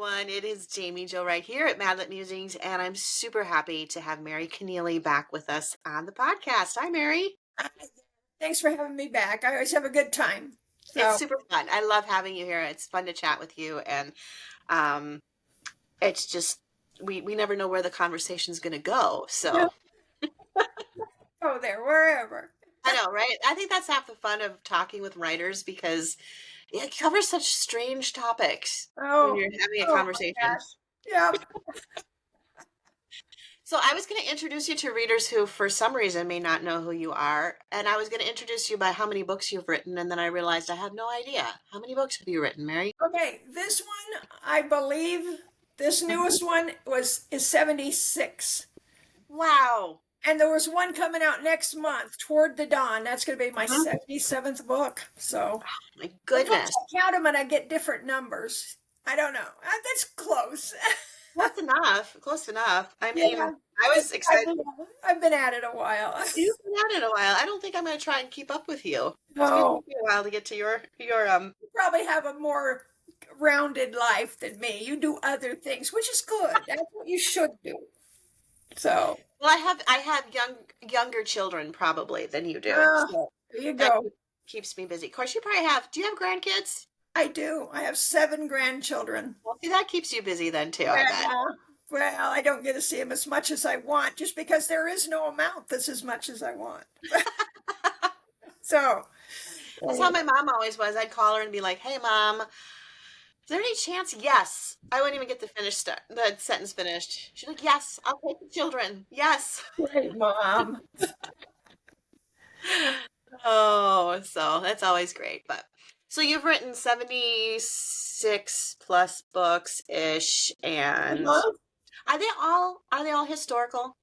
everyone. It is Jaime Jo Wright here at Madlet Musings, and I'm super happy to have Mary Connealy back with us on the podcast. Hi, Mary. Hi, thanks for having me back. I always have a good time. It's So, super fun. I love having you here. It's fun to chat with you, and um, it's just we never know where the conversation's going to go. yeah, So go there, wherever. I know, right? I think that's half the fun of talking with writers because it covers such strange topics when Oh, you're having a oh my conversation. gosh. Yeah. So I was going to introduce you to readers who, for some reason, may not know who you are. And I was going to introduce you by how many books you've written. And then I realized I have no idea. How many books have you written, Mary? Okay, this one, I believe, this newest one is 76. Wow. And there was one coming out next month, Toward the Dawn. That's going to be my 77th book. So, My sometimes goodness. I count them and I get different numbers. I don't know. That's close. That's enough. Close enough. I mean, Yeah. I was excited. I've been at it a while. You've been at it a while. I don't think I'm going to try and keep up with you. It's going to No. take me a while to get to your You probably have a more rounded life than me. You do other things, which is good. That's what you should do. So, Well, I have younger children probably than you do. So there you that go. keeps me busy. Of course, you probably have. Do you have grandkids? I do. I have 7 grandchildren. Well, see, that keeps you busy then too, I bet. Well, I don't get to see them as much as I want, just because there is no amount that's as much as I want. So, That's how my mom always was. I'd call her and be like, "Hey, Mom, is there any chance?" Yes. I wouldn't even get the sentence finished. She's like, "Yes, I'll take the children. Yes." great, Mom. Oh, so that's always great. But so you've written 76 plus books ish, and are they all historical,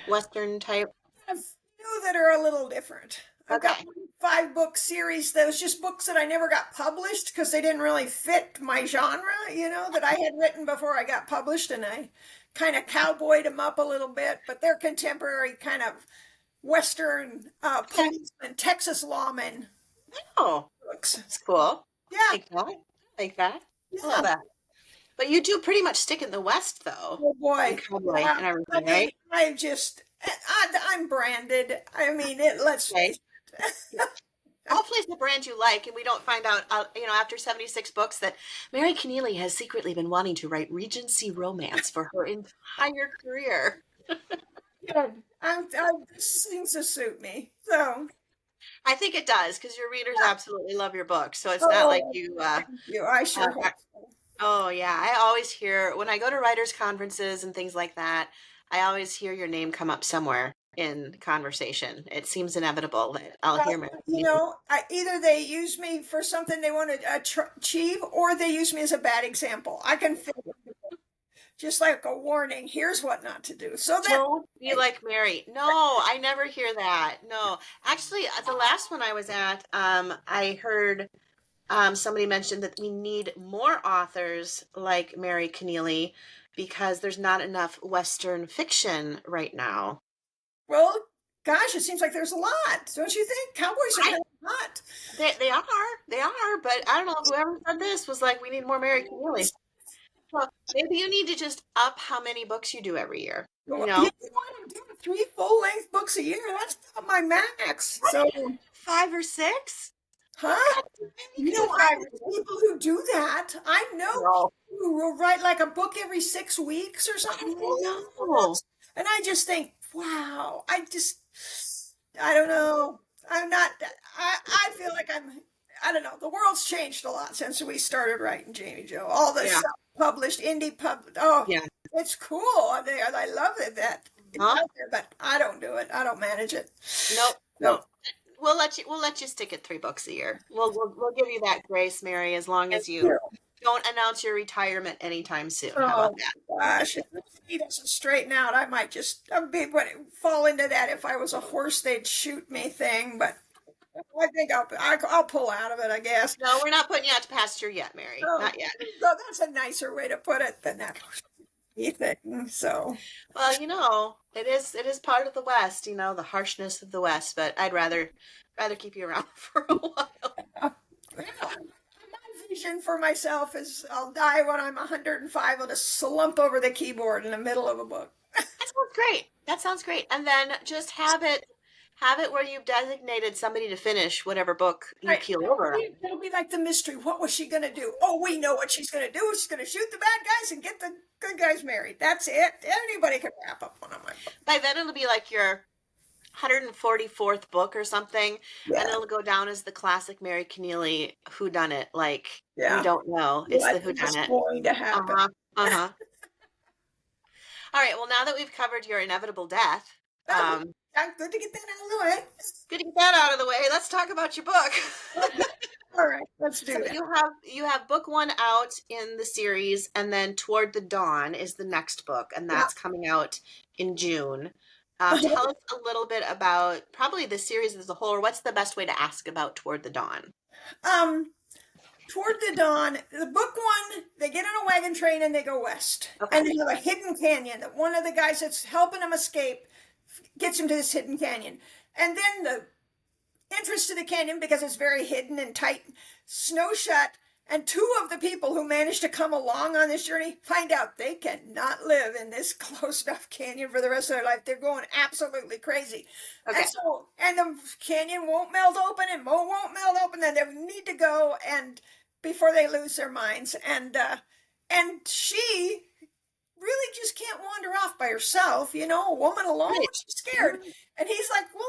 Western type? A few that are a little different. I've got Okay. 5-book series that was just books that I never got published because they didn't really fit my genre, that I had written before I got published, and I kind of cowboyed them up a little bit, but they're contemporary kind of Western policemen, Texas lawmen Oh, books. that's cool. Yeah, Like that. Like that. I love yeah. that. But you do pretty much stick in the West, though, Oh boy. and cowboy Yeah. and I everything, mean, right? I'm branded. I mean, let's Okay. face it. Hopefully, it's the brand you like, and we don't find out, after 76 books, that Mary Connealy has secretly been wanting to write Regency romance for her entire career. Good. This seems to suit me. So, I think it does, because your readers absolutely love your book. So it's not like you. thank you. I sure hope so. Oh yeah, I always hear when I go to writers' conferences and things like that. I always hear your name come up somewhere in conversation. It seems inevitable that I'll hear Mary Connealy. Either they use me for something they want to achieve, or they use me as a bad example. I can feel just like a warning. Here's what not to do. So that Don't be like Mary. No, I never hear that. No, actually, the last one I was at, I heard somebody mentioned that we need more authors like Mary Connealy because there's not enough Western fiction right now. well, gosh, it seems like there's a lot, don't you think? Cowboys are kind of hot. They are, but I don't know. Whoever said this was like, we need more Mary Connealy. Well, maybe you need to just up how many books you do every year. You know, I'm doing 3 full-length books a year. That's about my max. So, 5 or 6. huh? You I five know or people who do that. I know No. people who will write like a book every 6 weeks or something. No. And I just think, wow, I don't know. I'm not, I feel like I don't know. The world's changed a lot since we started writing Jaime Jo. All the Yeah. self-published, indie oh, Yeah. it's cool. I love it that it's Huh? out there, but I don't do it. I don't manage it. Nope. No. Nope. We'll let you stick at 3 books a year. We'll give you that grace, Mary, as long as you don't announce your retirement anytime soon. How Oh about that? gosh, if he doesn't straighten out, I might just fall into that. If I was a horse, they'd shoot me thing. But I think I'll pull out of it, I guess. No, we're not putting you out to pasture yet, Mary. Oh, Not yet. So that's a nicer way to put it than that thing. So Well, it is part of the West, the harshness of the West, but I'd rather keep you around for a while. well, my vision for myself is I'll die when I'm 105. I'll just slump over the keyboard in the middle of a book. That sounds great. That sounds great. And then just have it where you've designated somebody to finish whatever book you Right. keel over on. It'll be like the mystery. What was she going to do? Oh, we know what she's going to do. She's going to shoot the bad guys and get the good guys married. That's it. Anybody can wrap up one of my books. By then it'll be like your 144th book or something, Yeah. and it'll go down as the classic Mary Connealy whodunit. Like Yeah. we don't know. It's What the is whodunit. going to happen? Uh-huh. All right. Well, now that we've covered your inevitable death, Oh, good to get that out of the way. good to get that out of the way. Let's talk about your book. All right, let's do So that. you have book one out in the series, and then Toward the Dawn is the next book, and that's coming out in June. Tell us a little bit about probably the series as a whole, or what's the best way to ask about Toward the Dawn? Toward the Dawn, the book one, they get on a wagon train and they go west. Okay. And they have a hidden canyon that one of the guys that's helping them escape gets him to this hidden canyon. And then the entrance to the canyon, because it's very hidden and tight, snow shut, and two of the people who managed to come along on this journey find out they cannot live in this closed off canyon for the rest of their life. They're going absolutely crazy. Okay. And the canyon won't melt open and won't melt open, and they need to go and before they lose their minds. And she really just can't wander off by herself, a woman alone. Right. She's scared. And he's like, well,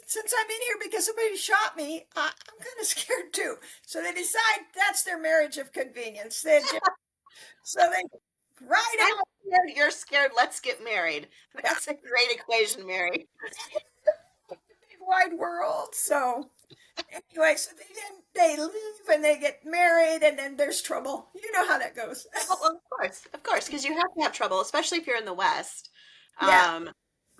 since I'm in here because somebody shot me, I'm kind of scared too. So they decide that's their marriage of convenience. So they ride out. You're scared. Let's get married. That's a great equation, Mary. Big wide world. So anyway, so they leave and they get married, and then there's trouble. You know how that goes. Well, of course, because you have to have trouble, especially if you're in the West. Yeah.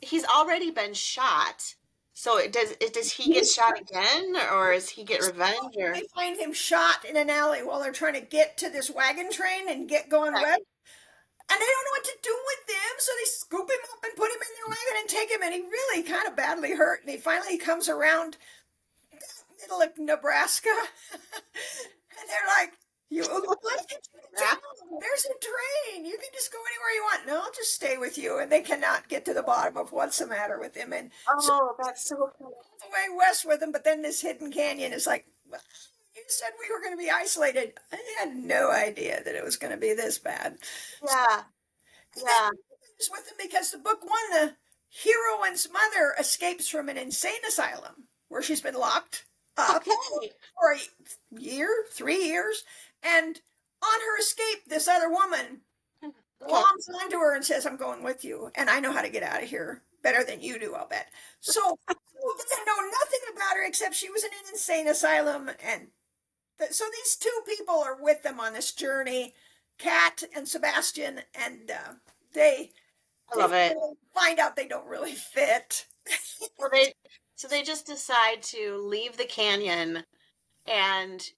He's already been shot. So does he get shot again, or does he get revenge? Or they find him shot in an alley while they're trying to get to this wagon train and get going west. And they don't know what to do with him, so they scoop him up and put him in their wagon and take him, and he really kind of badly hurt. And he finally comes around the middle of Nebraska, and they're like, there's a train. You can just go anywhere you want. No, I'll just stay with you. And they cannot get to the bottom of what's the matter with him. And that's so cool. The way west with him, but then this hidden canyon is like, well, you said we were going to be isolated. I had no idea that it was going to be this bad. Yeah. Yeah. It's with him because the book one, the heroine's mother escapes from an insane asylum where she's been locked up for a year, 3 years. And on her escape, this other woman gloms onto her and says, I'm going with you. And I know how to get out of here better than you do, I'll bet. So they know nothing about her except she was in an insane asylum. And so these two people are with them on this journey, Kat and Sebastian. And they find out they don't really fit. So they just decide to leave the canyon. And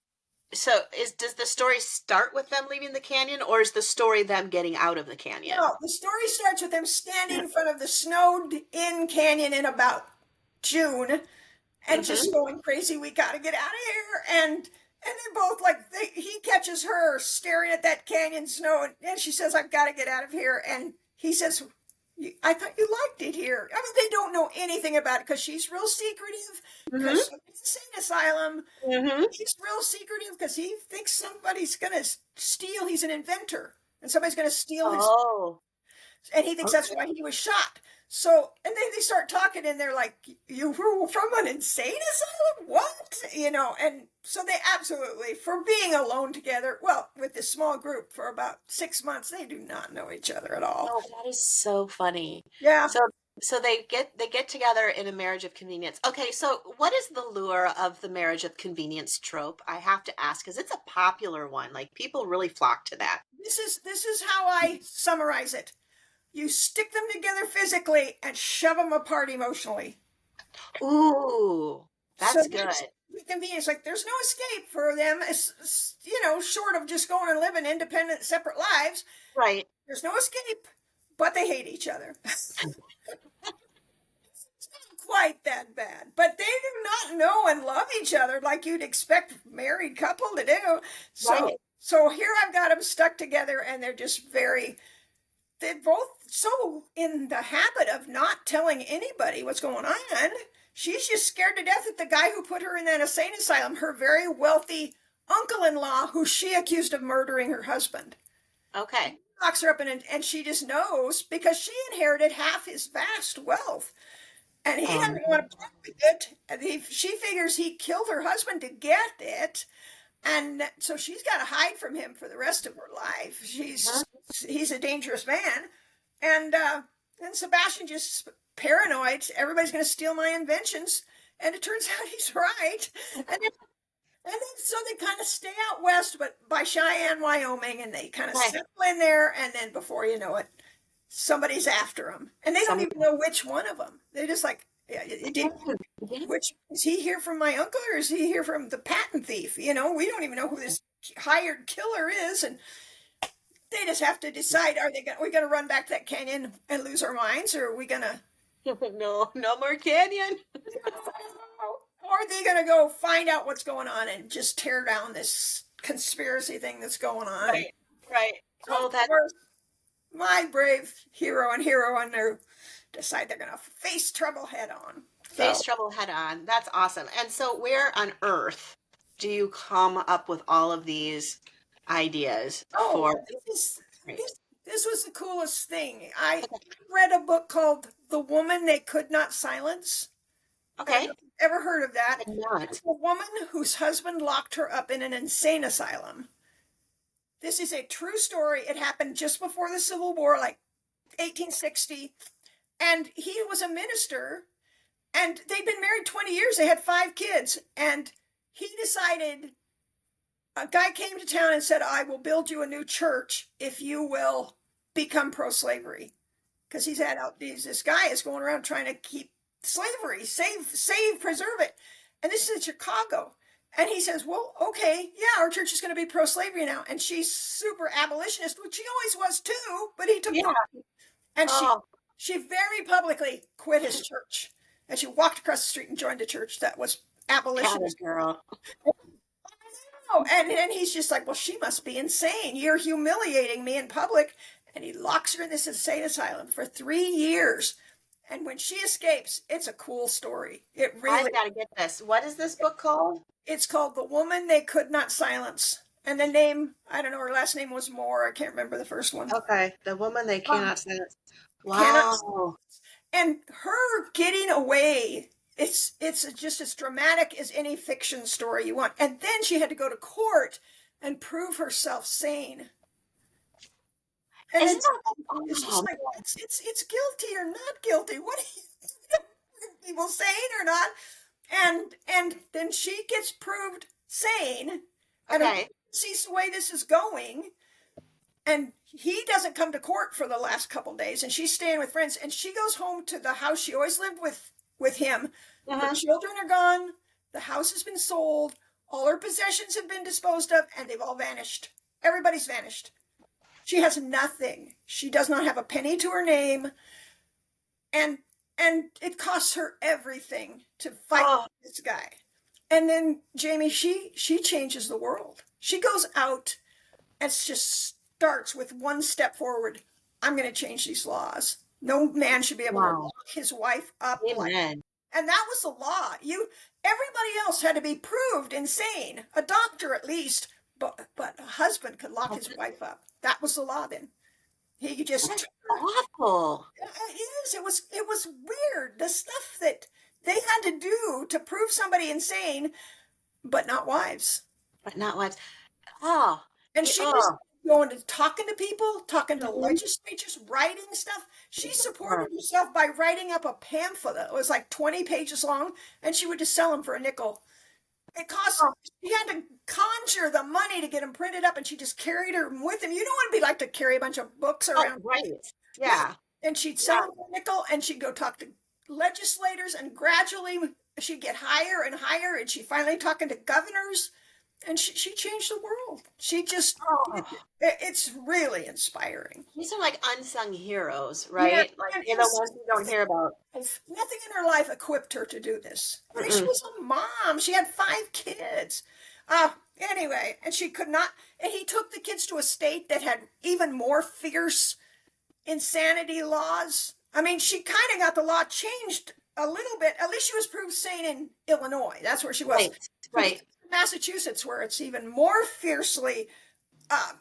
so does the story start with them leaving the canyon, or is the story them getting out of the canyon? No, the story starts with them standing in front of the snowed-in canyon in about June and just going crazy. We got to get out of here. And they both, he catches her staring at that canyon snow, and she says, I've got to get out of here. And he says, I thought you liked it here. I mean, they don't know anything about it because she's real secretive. Because she's in an insane asylum. He's real secretive because he thinks somebody's going to steal. He's an inventor, and somebody's going to steal his. And he thinks that's why he was shot. So, and then they start talking, and they're like, you were from an insane asylum? What? And so they absolutely, for being alone together, well, with this small group for about 6 months, they do not know each other at all. Oh, that is so funny. Yeah. So they get together in a marriage of convenience. Okay, so what is the lure of the marriage of convenience trope? I have to ask, because it's a popular one. Like, people really flock to that. This is how I summarize it. You stick them together physically and shove them apart emotionally. Ooh, that's good. Convenience, like there's no escape for them. It's, short of just going and living independent, separate lives. Right. There's no escape, but they hate each other. It's not a quite that bad, but they do not know and love each other like you'd expect married couple to do. So, Right. so here I've got them stuck together, and they're both so in the habit of not telling anybody what's going on. She's just scared to death that the guy who put her in that insane asylum, her very wealthy uncle-in-law, who she accused of murdering her husband, Okay. locks her up and she just knows because she inherited half his vast wealth. And he Um, doesn't want to part with it. And she figures he killed her husband to get it. And so she's got to hide from him for the rest of her life. He's a dangerous man. And Sebastian just paranoid. Everybody's going to steal my inventions. And it turns out he's right. And then so they kind of stay out west, but by Cheyenne, Wyoming, and they kind of okay. settle in there. And then before you know it, somebody's after them, and they don't Some, even know which one of them. They're just like, yeah, yeah. which is he here from my uncle or is he here from the patent thief? We don't even know who this hired killer is, and they just have to decide: we going to run back to that canyon and lose our minds, or are we going to? No, no more canyon. Or are they going to go find out what's going on and just tear down this conspiracy thing that's going on? Right. Right. Oh, Of course, my brave hero and heroine who decide they're going to face trouble head on. face So, trouble head on. That's awesome. And so, where on earth do you come up with all of these ideas oh, for? this was the coolest thing. I read a book called The Woman They Could Not Silence. Okay. Ever heard of that? I'm not. It's a woman whose husband locked her up in an insane asylum. This is a true story. It happened just before the Civil War, like 1860. And he was a minister, and they'd been married 20 years. They had 5 kids. And he decided, a guy came to town and said, I will build you a new church if you will become pro-slavery. Because this guy is going around trying to keep slavery, preserve it. And this is in Chicago. And he says, well, okay, yeah, our church is going to be pro-slavery now. And she's super abolitionist, which she always was too, but he took part. And Oh, she very publicly quit his church. And she walked across the street and joined a church that was abolitionist. girl. Oh, and he's just like, well, she must be insane. You're humiliating me in public. And he locks her in this insane asylum for 3 years. And when she escapes, it's a cool story. It really. I've got to get this. What is this book called? It's called The Woman They Could Not Silence. And the name, I don't know, her last name was Moore. I can't remember the first one. Okay, the woman they cannot silence. Cannot. Wow. And her getting away, it's just as dramatic as any fiction story you want. And then she had to go to court and prove herself sane. And Isn't it's that just like, it's guilty or not guilty. What are people sane or not? And then she gets proved sane. And okay? sees the way this is going. And he doesn't come to court for the last couple days, and she's staying with friends. And she goes home to the house she always lived with him. Her children are gone. The house has been sold. All her possessions have been disposed of, and they've all vanished. Everybody's vanished. She has nothing. She does not have a penny to her name, and it costs her everything to fight this guy. And then Jamie, she changes the world. She goes out and just starts with one step forward. I'm going to change these laws. No man should be able to lock his wife up. Amen. And that was the law. Everybody else had to be proved insane. A doctor at least, but a husband could lock his wife up. That was the law then. He could just. That's awful. It is. It was weird. The stuff that they had to do to prove somebody insane, but not wives. But not wives. Oh. And she was going to talking to people, talking to legislatures, writing stuff. She supported herself by writing up a pamphlet that was like 20 pages long, and she would just sell them for a nickel. It cost. She had to conjure the money to get them printed up, and she just carried her with him. You know what it'd be like to carry a bunch of books around, right? Yeah. And she'd sell them for a nickel, and she'd go talk to legislators, and gradually she'd get higher and higher, and she finally talking to governors. and she changed the world. She just, Oh, it's really inspiring. these are like unsung heroes, Yeah, right? Like and they're the ones you don't hear about. nothing in her life equipped her to do this. I mean, she Mm-mm. was a mom. She had 5 kids. Anyway, and she could not. And he took the kids to a state that had even more fierce insanity laws. I mean, she kind of got the law changed a little bit. At least she was proved sane in Illinois. That's where she was. Right, But right, Massachusetts, where it's even more fiercely uh,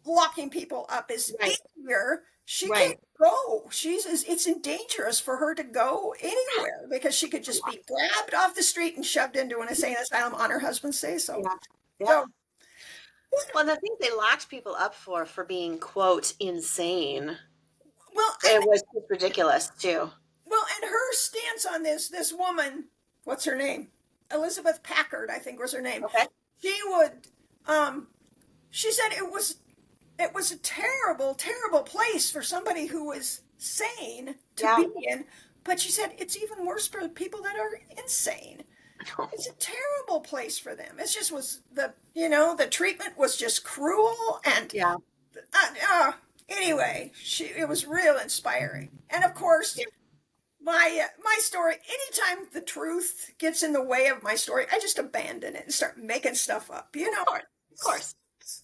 locking people up, is right, easier. She can't right. go. It's dangerous for her to go anywhere because she could just be grabbed off the street and shoved into an insane asylum on her husband's say so. Yeah, yeah. So, Well, the thing they locked people up for being, quote, insane, well, I it think, was just ridiculous too. well, and her stance on this woman, what's her name? Elizabeth Packard, I think was her name. Okay. She would, um, she said it was a terrible, terrible place for somebody who was sane to Yeah. be in. But she said it's even worse for people that are insane. It's a terrible place for them. It just was the treatment was just cruel and Yeah. uh, uh, anyway, it was real inspiring. And of course, Yeah. my story. Anytime the truth gets in the way of my story, I just abandon it and start making stuff up. Of course. Of course.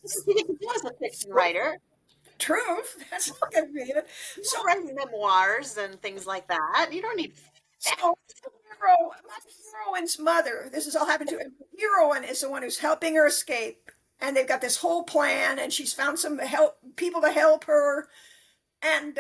This is what you can do as a fiction writer. Truth. That's not going to be it. You So, don't write memoirs and things like that. You don't need facts. so my heroine's mother. This has all happened to her. The heroine is the one who's helping her escape, and they've got this whole plan, and she's found some people to help her, and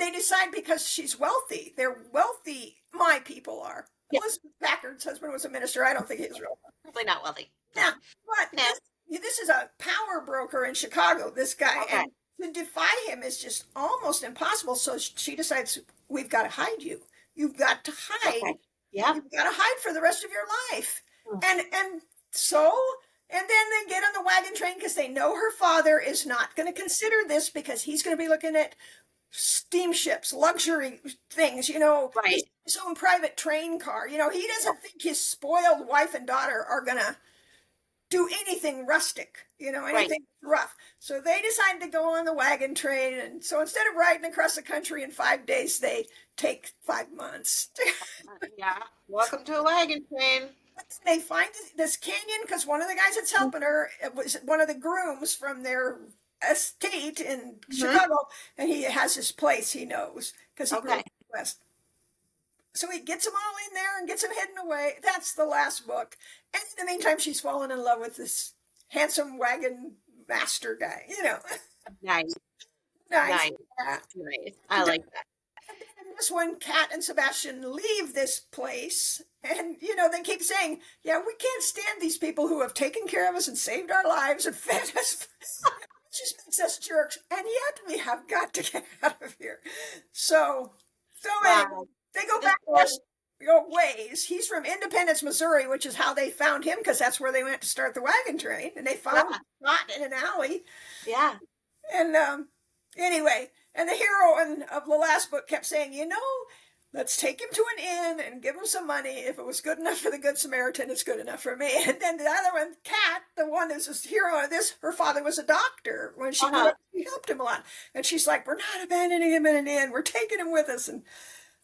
they decide because she's wealthy. They're wealthy. My people are. Yeah. Elizabeth Packard's husband was a minister. I don't think he's real. Probably not wealthy. Yeah, but No. this is a power broker in Chicago, this guy. Okay. And to defy him is just almost impossible. So she decides, we've got to hide you. You've got to hide. Okay. Yeah. You've got to hide for the rest of your life. Hmm. And so, and then they get on the wagon train because they know her father is not going to consider this because he's going to be looking at steamships, luxury things, Right. his own private train car. He doesn't think his spoiled wife and daughter are going to do anything rustic, anything rough. So they decided to go on the wagon train. And so instead of riding across the country in 5 days, they take 5 months. Yeah. Welcome to a wagon train. They find this canyon because one of the guys that's helping her was one of the grooms from their estate in Chicago. And he has his place he knows because he grew up in the West. So he gets them all in there and gets them hidden away. That's the last book. And in the meantime, she's fallen in love with this handsome wagon master guy, Nice. Nice. Nice. Yeah. Nice. I like that. And this one, Kat and Sebastian leave this place. And, they keep saying, yeah, we can't stand these people who have taken care of us and saved our lives and fed us. It just makes us jerks. And yet we have got to get out of here. So anyway, they go back their ways. He's from Independence, Missouri, which is how they found him because that's where they went to start the wagon train. And they found him shot in an alley. Yeah. And anyway, and the heroine of the last book kept saying, let's take him to an inn and give him some money. If it was good enough for the Good Samaritan, it's good enough for me. And then the other one, Kat, the one that's the hero of this, her father was a doctor. When she grew up, she helped him a lot. And she's like, we're not abandoning him in an inn. We're taking him with us. And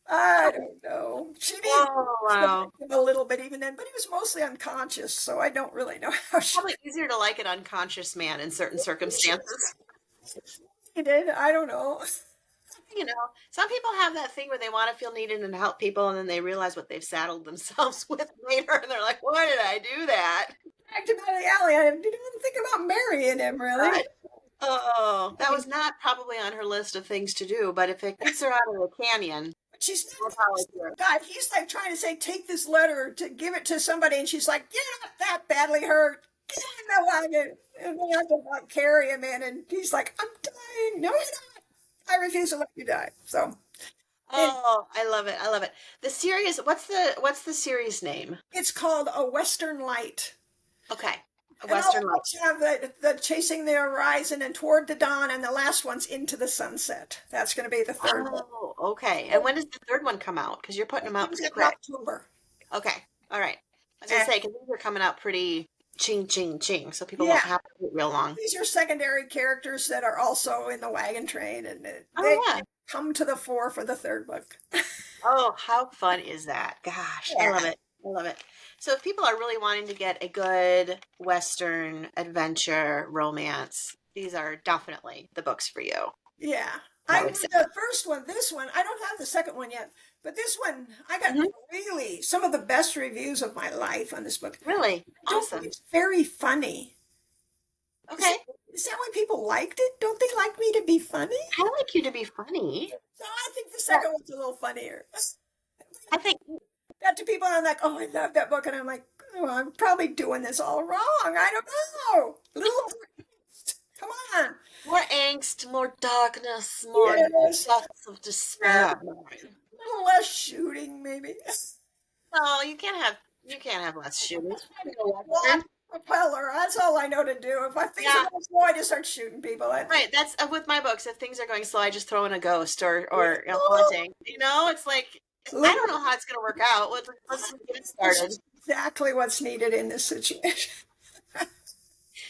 I don't know. She needed a little bit even then, but he was mostly unconscious, so I don't really know how she... Probably easier to like an unconscious man in certain circumstances. He did. I don't know. Some people have that thing where they want to feel needed and help people, and then they realize what they've saddled themselves with later, and they're like, why did I do that? Back to the alley. I didn't even think about marrying him, really. Oh, that was not probably on her list of things to do, but if it gets her out of the canyon, she's not God, he's like trying to say, take this letter to give it to somebody, and she's like, you're not that badly hurt. Get in the wagon. And they have to carry him in, and he's like, I'm dying. No, you're not. I refuse to let you die. So. Oh, I love it. I love it. The series, what's the series name? It's called A Western Light. Okay. A And Western all Light. have the Chasing the Horizon and Toward the Dawn, and the last one's Into the Sunset. That's going to be the third one. Oh, okay. And when does the third one come out? Because you're putting them out It's pretty in quick. October. Okay. All right. I was going to say, because these are coming out pretty ching, ching, ching, so people Yeah, won't have to wait real long. these are secondary characters that are also in the wagon train, and Oh they yeah. come to the fore for the third book. Oh, how fun is that? Gosh, I love Yeah, it. I love it. So if people are really wanting to get a good Western adventure romance, these are definitely the books for you, yeah. I I would read say. the first one. This one, I don't have the second one yet, but this one, I got Hmm. really some of the best reviews of my life on this book. Really I don't think awesome. it's very funny. Is Okay. that, is that why people liked it? Don't they like me to be funny? I like you to be funny. So I think the Yeah, second one's a little funnier. I think That to people, I'm like, oh, I love that book, and I'm like, oh, I'm probably doing this all wrong. I don't know. Little, come on. more angst, more darkness, more Yes. depths of Yeah. despair. A little less shooting, maybe. No, you can't have less shooting. What? Propeller. That's all I know to do. If things are Yeah, going slow, I just start shooting people. right. That's with my books. If things are going slow, I just throw in a ghost or Oh, haunting. It's like I don't little. know how it's gonna work out. Let's just get it That's started. exactly what's needed in this situation.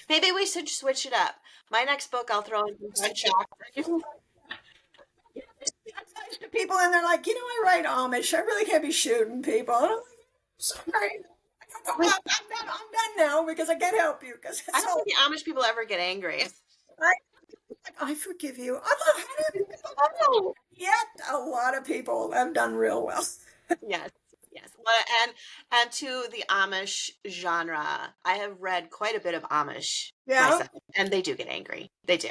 Maybe we should switch it up. My next book, I'll throw in some gunshots. To people, and they're like, I write Amish. I really can't be shooting people. And I'm like, sorry. I'm done now because I can't help you because I that's don't all. think the Amish people ever get angry. I, I forgive you. I'm not Oh. yet. A lot of people have done real well. Yes, yes. Well, and to the Amish genre, I have read quite a bit of Amish Yeah. myself, and they do get angry. They do.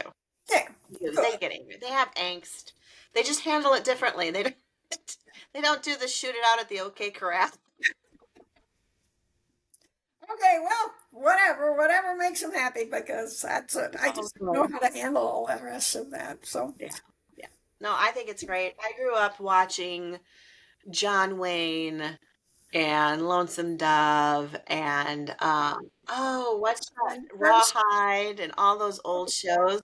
Yeah. They get angry. They have angst. They just handle it differently. They don't. They don't do the shoot it out at the OK Corral. Okay. Well, whatever makes them happy because that's it. I Oh, just don't know good. how to handle all the rest of that. So Yeah, yeah. No, I think it's great. I grew up watching John Wayne and Lonesome Dove and what's that? Rawhide and all those old shows.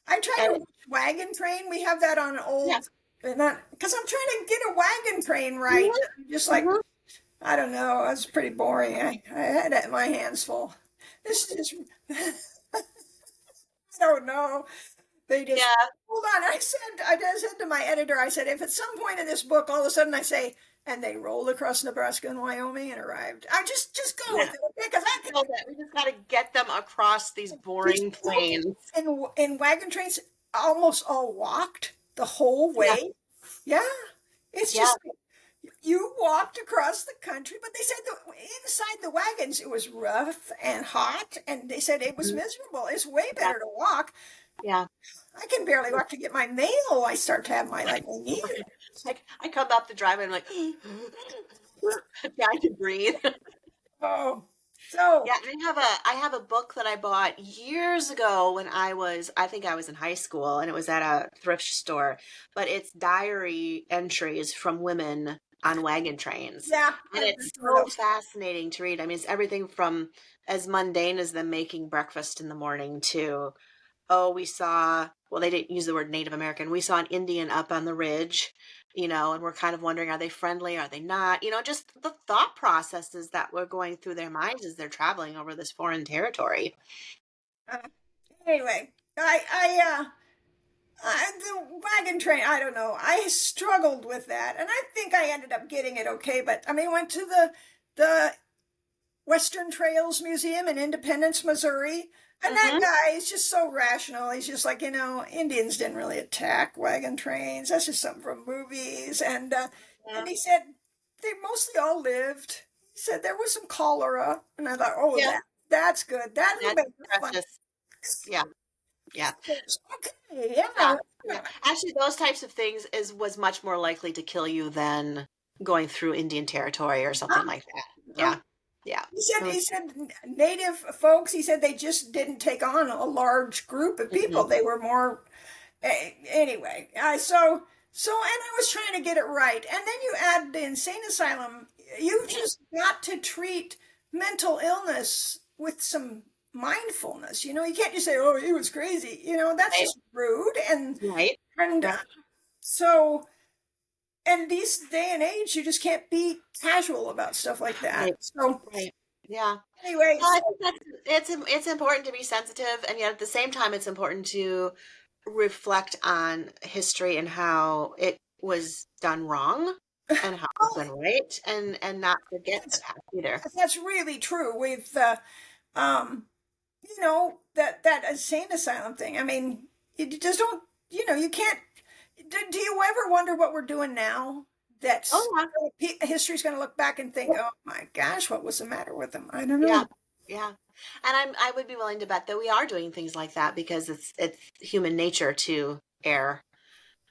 I try to And watch Wagon Train. We have that on yeah. old, because I'm trying to get a wagon train right. Mhm, I'm just like, mhm. I don't know. It's pretty boring. I had it, my hands full. This is, I don't know. They just Yeah, hold on. I said to my editor, I said, if at some point in this book, all of a sudden I say, and they rolled across Nebraska and Wyoming and arrived, I just go with yeah. it, okay? Because I can So that we just got to get them across these these boring people plains. in wagon trains almost all walked the whole Yeah, way. Yeah, it's yeah, just you walked across the country, but they said that inside the wagons it was rough and hot, and they said it was mhm, miserable. It's way yeah, better to walk. yeah. I can barely walk to get my mail. I start to have my like I need it. Like I come up the driveway and I'm like trying to breathe. Oh, so Yeah, I have a book that I bought years ago when I think I was in high school and it was at a thrift store, but it's diary entries from women on wagon trains. yeah, And I've it's heard so those. fascinating to read. I mean, it's everything from as mundane as them making breakfast in the morning to we saw, well, they didn't use the word Native American. We saw an Indian up on the ridge, and we're kind of wondering, are they friendly? Are they not? Just the thought processes that were going through their minds as they're traveling over this foreign territory. Uh, anyway, the wagon train. I don't know. I struggled with that, and I think I ended up getting it okay. But I mean, I went to the Western Trails Museum in Independence, Missouri. And that Hmm. guy is just so rational. He's just like, Indians didn't really attack wagon trains. That's just something from movies. And Yeah. he said they mostly all lived. He said there was some cholera. And I thought, oh, Yeah. that's good. That'll That's make it fun. precious. Yeah. Yeah. Okay, yeah. Yeah. Yeah. Actually, those types of things was much more likely to kill you than going through Indian territory or something like that. Um, Yeah. Yeah. He said, Those. he said native folks, he said they just didn't take on a large group of people. Mhm. They were more, anyway. And I was trying to get it right. And then you add the insane asylum. You just got to treat mental illness with some mindfulness. You can't just say, oh, he was crazy. That's Right. just rude. Right. And Right. so, and these day and age, you just can't be casual about stuff like that. Right. So, Right. Yeah. Anyway, Well, I so think it's important to be sensitive, and yet at the same time, it's important to reflect on history and how it was done wrong and how it's oh, done right, and not forget the that's, past either. that's really true with um that insane asylum thing. I mean, you just don't, you can't. Do you ever wonder what we're doing now? Oh That's yeah, history's going to look back and think, oh my gosh, what was the matter with them? I don't yeah, know. yeah. And I would be willing to bet that we are doing things like that because it's human nature to err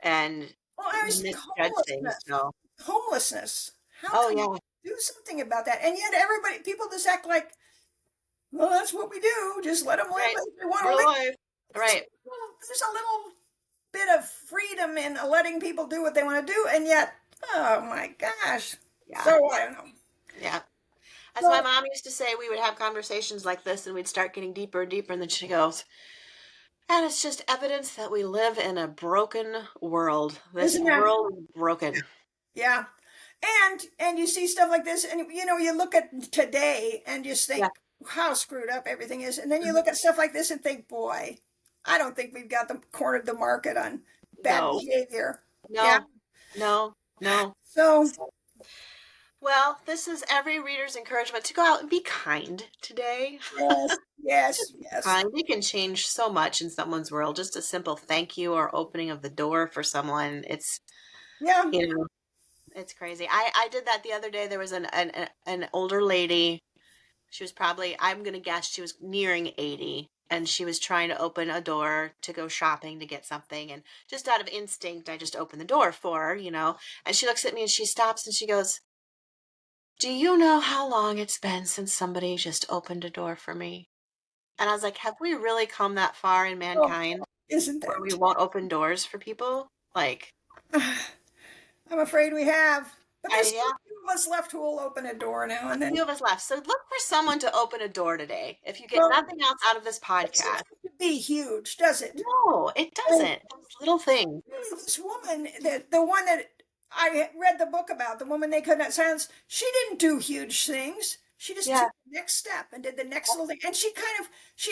and Well, I was misjudge things. homelessness. So, Homelessness. How oh come yeah, do something about that? And yet people just act like, well, that's what we do. Just let them live right. as they want to Real live. life, right? There's a little bit of freedom in letting people do what they want to do, and yet, oh my gosh. Yeah, So I don't know. yeah. As my So mom used to say, we would have conversations like this, and we'd start getting deeper and deeper, and then she goes, "And it's just evidence that we live in a broken world. This isn't that, world is broken." yeah. And you see stuff like this, and you look at today and just Yeah. think how screwed up everything is, and then you Mhm. look at stuff like this and think, boy, I don't think we've got the cornered the market on bad No, behavior. Yeah. no, no, no. So Well, this is every reader's encouragement to go out and be kind today. yes, yes, yes. Kind. We can change so much in someone's world. Just a simple thank you or opening of the door for someone. Yeah. You know, it's crazy. I did that the other day. There was an older lady. She was probably, I'm gonna guess she was nearing 80, and she was trying to open a door to go shopping to get something, and just out of instinct, I just opened the door for her. And she looks at me and she stops and she goes, "Do you know how long it's been since somebody just opened a door for me?" And I was like, have we really come that far in Oh, mankind isn't where we it? won't open doors for people? Like, I'm afraid we have. But there's still yeah, a few of us left who will open a door now a and then. few of us left. So look for someone to open a door today. If you get Well, nothing else out of this it doesn't podcast. have to be huge, does it? No, it I mean, doesn't. Those little things. this woman, the one that I read the book about, the woman they could not silence, she didn't do huge things. She just Yeah. took the next step and did the next little thing. And she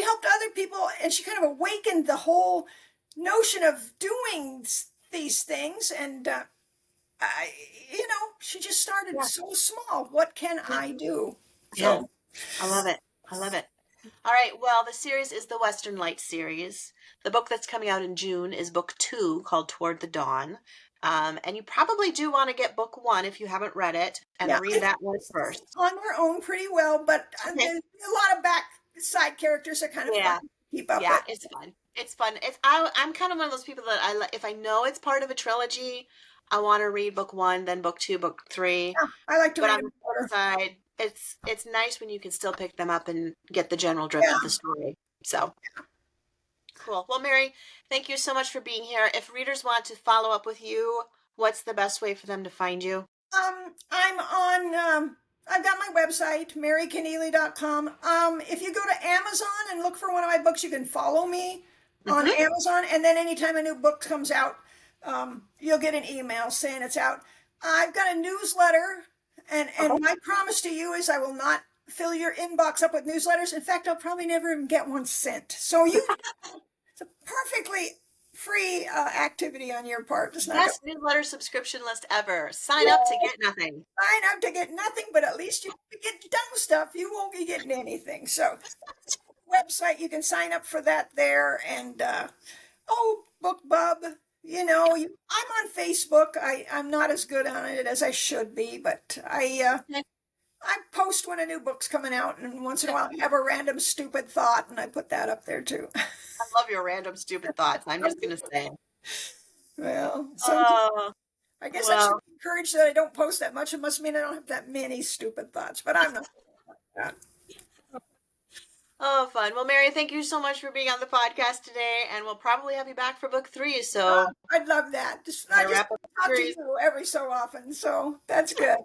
helped other people, and she kind of awakened the whole notion of doing these things. And I, she just started Yeah. so small. What can Yeah. I do? Yeah. So, I love it. I love it. All right. Well, the series is the Western Lights series. The book that's coming out in June is book 2 called Toward the Dawn. And you probably do want to get book 1 if you haven't read it and yeah, read that one first. on their own pretty well, but Okay. there's a lot of back side characters are kind of fun Yeah. to keep up Yeah. with. It's fun. It's fun. I'm kind of one of those people that if I know it's part of a trilogy, I want to read book 1, then book 2, book 3. Yeah, I like to But read on them the flip order. side, it's nice when you can still pick them up and get the general drift of the Yeah. story. So cool. Well, Mary, thank you so much for being here. If readers want to follow up with you, what's the best way for them to find you? I'm on, I've got my website, maryconnealy.com. If you go to Amazon and look for one of my books, you can follow me on Mm-hmm. Amazon. And then anytime a new book comes out, you'll get an email saying it's out. I've got a newsletter, Okay. and my promise to you is I will not fill your inbox up with newsletters. In fact, I'll probably never even get one sent. So it's a perfectly free activity on your part. It's not going Best newsletter subscription list ever. Sign up to to get nothing. sign up to get nothing, but at least you get dumb stuff. You won't be getting anything. So, website, you can sign up for that there. And, BookBub, I'm on Facebook. I'm not as good on it as I should be, but Okay. I post when a new book's coming out, and once in a while I have a random stupid thought, and I put that up there too. I love your random stupid thoughts. I'm just gonna say. Well, some Oh, I guess I should well, be encouraged that I don't post that much. It must mean I don't have that many stupid thoughts, but I'm not like that. oh, fun. Well, Mary, thank you so much for being on the podcast today, and we'll probably have you back for book 3. Oh, So I'd love that. I gonna just wrap up the talk to series. you every so often, so that's good.